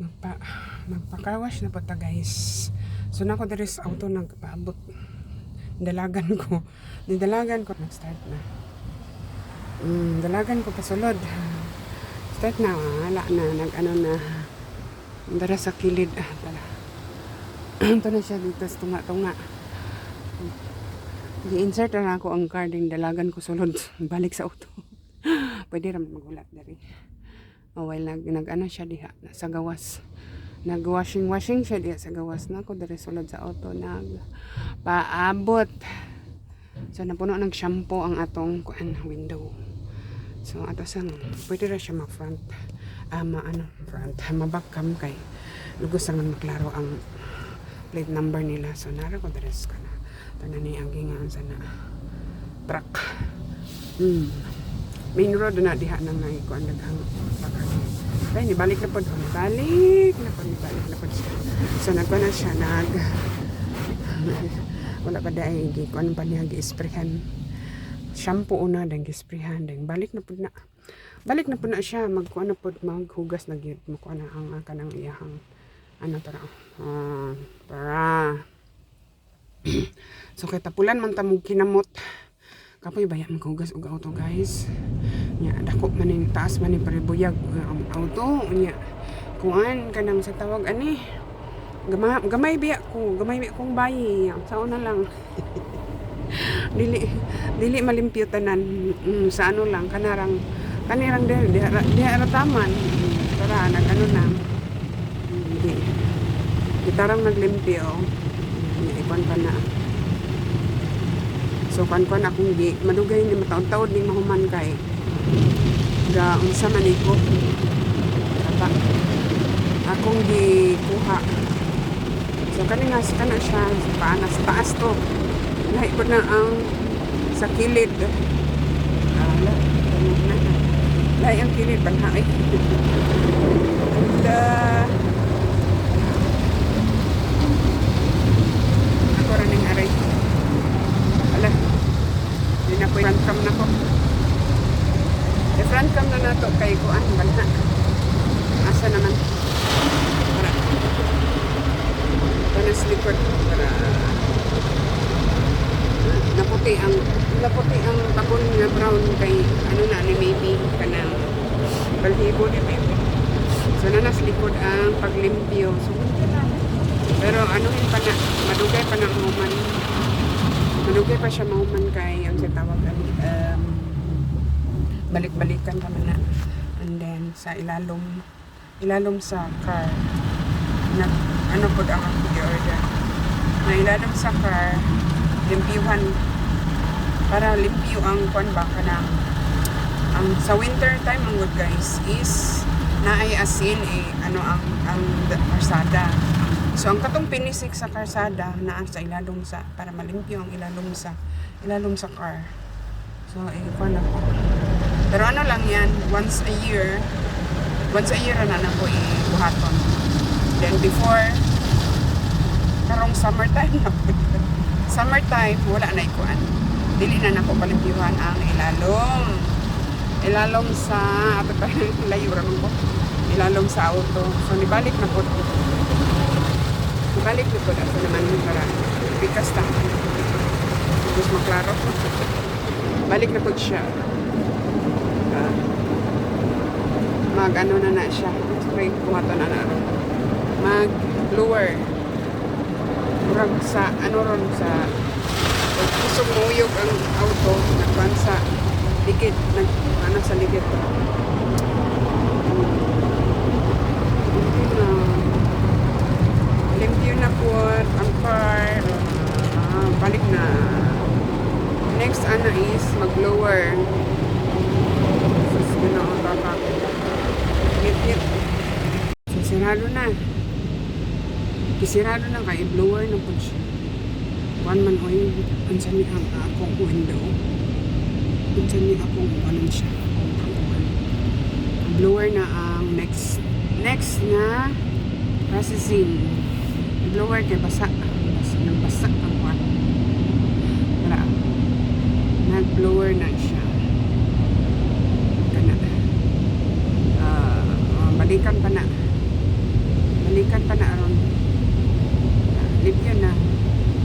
magpa magpa-car-wash na po ta guys. So nako diri sa auto nagpaabot dalagan ko. Dalagan ko nag-start na. Dalagan ko pasulod. Start na wala na nag-ano na dara sa kilid tala. Ito na siya dito sa tunga-tunga. Gi-insert na ako ang card ng dalagan ko sulod balik sa auto. Pwede ra magulat diri. While nag-ano siya diha sa gawas. Nag-washing siya diha sa gawas na ako diri sulod sa auto paabot. So napuno ng shampoo ang atong window. So ato sang pwede ra siya ma-front front mabakam kay lugos ang maklaro ang plate number nila. So nara ko diri ka na. Tanan ni ang gingan sana truck. Main road na diha nang naikuan daghang bakal. Kaya nibalik na po. Balik na po siya. So nagko na siya wala pa dai gikuan pa niya gi-sprayhan. Shampoo una dang gi-sprayhan dang balik na po na siya magkuan na po maghugas na gyud mo kuan na ang kanang iyahang para so kay tapulan man ta mo kinamot kapoy baya maghugas og auto guys nya dako man ning taas man ni paribuyag ang auto nya kuan kanang sa tawag ani gamay biya kong bayi sao na lang dili malimpyo tanan sa ano lang kanirang diha taman para nagano na gitarang naglimpyo ikon pa na. So kan akong madugay ni mataon-taon ning mahuman kay ga unsa man iko akong gikuha. So kana siya sa taas to lahi ko na ang sa kilid lahi ang kilid banhaay ako rin ng aray hindi na po front cam na ko front cam na nato kay kuan banha asa naman para panas likod para naputi ang bakon nga brown kay ano na ni maybe kanang balhibo ni maybe so nanas likod ang paglimpyo so pero anuhin pa na madugay pa na human madugay pa siya mahuman kay ang tawag balik-balikan pa man na and then sa ilalom sa car ano po ang i-order na ilalom sa car limpyuhan para limpyo ang kuan ba kanang ang sa winter time ang good guys is naay asin ang karsada. So ang katong pinisik sa karsada naa sa ilalom sa para malimpyo ang ilalom sa car. So kuan ako. Pero ano lang yan once a year na nako ibuhaton. Then before karong summertime wala na ikuan. Dili na nako palimpyuhan ang ilalom sa ato pa layo ra mo ilalom sa auto. So nibalik na po ako naman para pikas ta mas maklaro balik na po siya mag ano na siya straight kumato na mag lower murag sa ano ron sa kusog muyog ang auto nagpan sa likid sa likid limpyo na po ang car balik na next is mag lower so sirado na kay blower na po siya one man oy unsa ni ang akong window unsa ni akong anon siya ang blower na ang next na processing blower kay basa ang kwarto para nag-blower na siya kana balikan pa na gikan pa na aron libyan na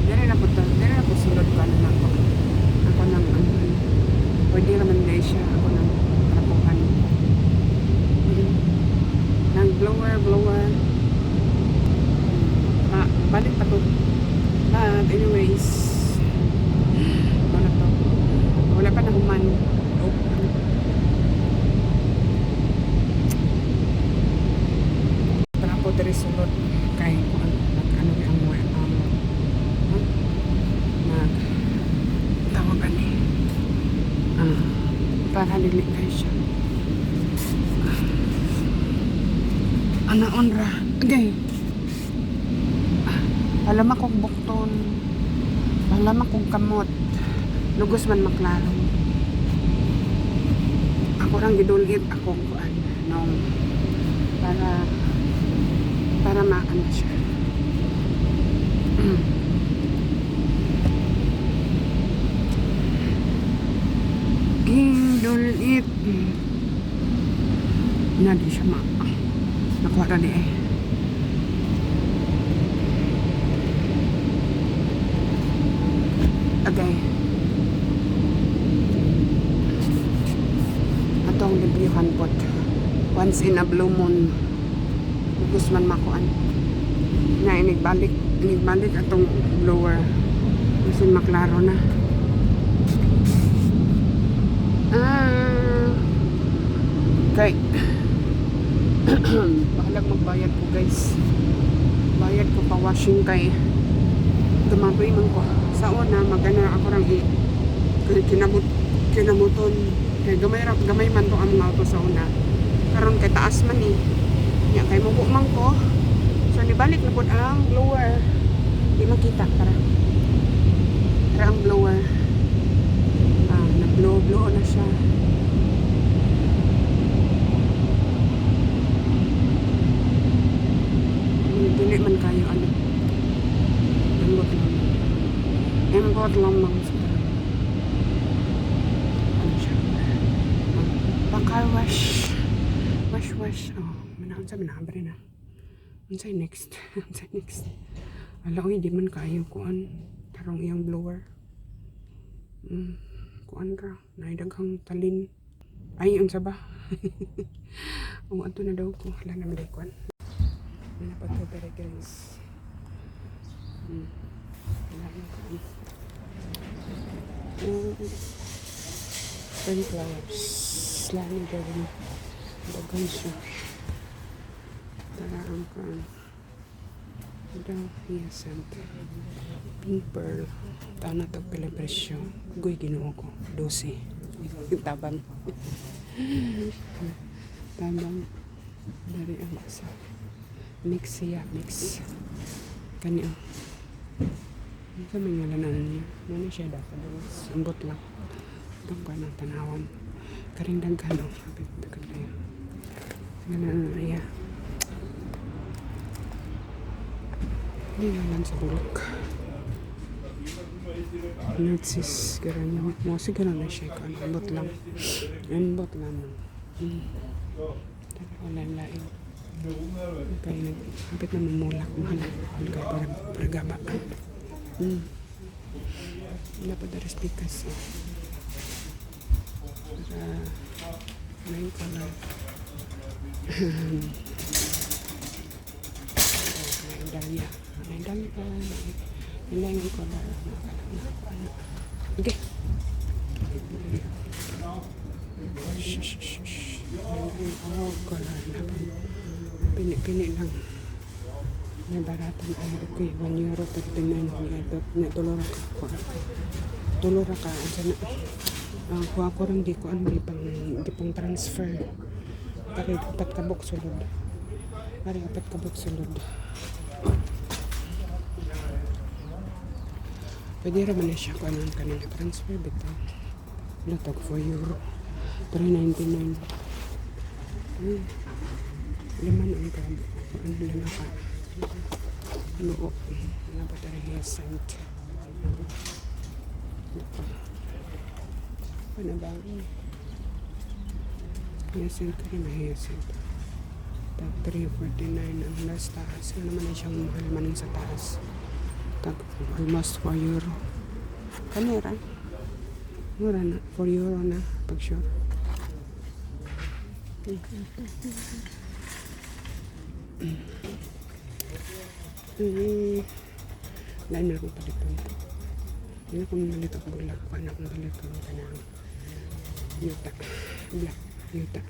dire na po sulod ko ano ako nang pwede naman na siya ako nang trapuhan nang blower balik pa to but anyways wala pa na human trapo dire sulod kay kung ano ang tawagan ni para dili kay siya ana onra okay palama kong bukton palama kong kamot lugos man maklaro ako rang gidulit ako kuan nung para maano siya gidulit na di siya nakuha na di okay atong libyuhan pot once in a blue moon lugos man makuan na inigbalik atong blower kasi maklaro na okay bahalag magbayad ko guys bayad ko pa washing kay tumaboy man ko sa una magana ako rang kinabuton kay gamay man to ang mga auto sa una karon kay taas man nya kay mubo man ko so nibalik na pud ang blower di makita para ang blower na blow na siya dili man kayo ano embot lang ano siya bakal wash manahon sa minabre na unsay next ala oy di man kayo kuan tarong iyang blower kuan ra naidaghang talin ay unsa ba o ato na daw ko wala na may kuan napagkabere guys wala na kuan sunflowers lani dagan siya tara ang kuan daw hyacinth pink pearl taon na to pila presyo guy ginoo ko 12 tabang dari ang asa mix kani ang sa mga lananan niya muna siya dapat ambot lang itong ka ng tanawan karing daghan kapit dagan tayo lananan niya hindi naman sa bulok nutsis garanyo mo siguro na siya ambot lang wala lain kaya kapit na mamulak mahal kaya para gaba dapat dari speakers para main color dahlia main color okay color pini lang may baratan ay okay 1 euro per pinan na tulora ka ansa na kuha ko rin di ko ano di pang transfer pari apat kabok sulod pwede raman na siya kung anong kanang transfer bito latag 4 euro 3.99 liman ang grab lima ka noo napatari hyacinth panabang hyacinth ka rin na hyacinth Tag 349 ang last taas. Ano naman ay siyang mahal man sa taas. Tag almost 4 euro. Kamera. Mura na. 4 euro na. Pag sure. Lain na akong paliton. Hindi na akong malito ang bulak. Paano akong paliton ka na yuta. Black. Yuta.